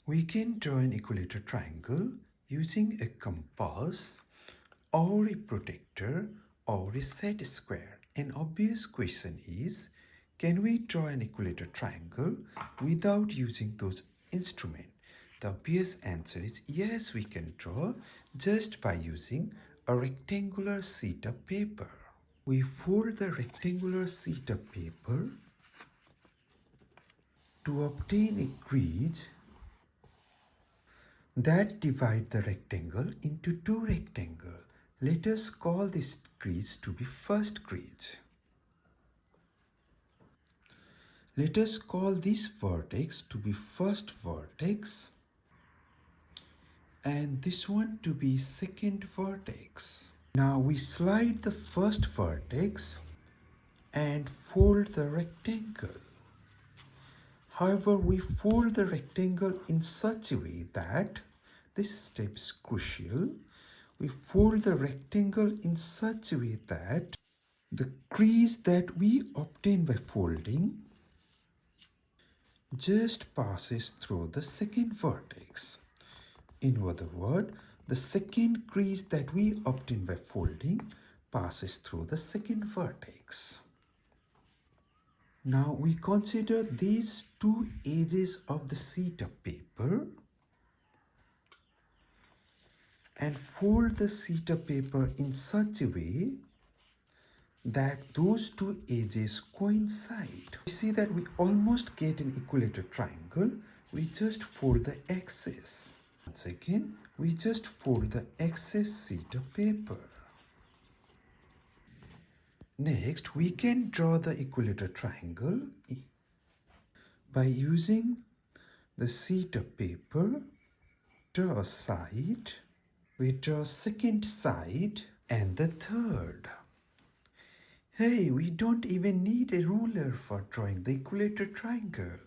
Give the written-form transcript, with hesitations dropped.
We can draw an equilateral triangle using a compass or a protractor or a set square. An obvious question is, can we draw an equilateral triangle without using those instruments? The obvious answer is yes, we can draw just by using a rectangular sheet of paper. We fold the rectangular sheet of paper to obtain a crease that divide the rectangle into two rectangles. Let us call this crease to be first crease. Let us call this vertex to be first vertex and this one to be second vertex. Now we slide the first vertex and fold the rectangle. However, we fold the rectangle in such a way that this step is crucial. We fold the rectangle in such a way that the crease that we obtain by folding just passes through the second vertex. In other words, the second crease that we obtain by folding passes through the second vertex. Now we consider these two edges of the sheet of paper and fold the sheet of paper in such a way that those two edges coincide. We see that we almost get an equilateral triangle. We just fold the excess. Once again, we just fold the excess sheet of paper. Next, we can draw the equilateral triangle by using the sheet of paper, draw a side, we draw second side and the third. Hey, we don't even need a ruler for drawing the equilateral triangle.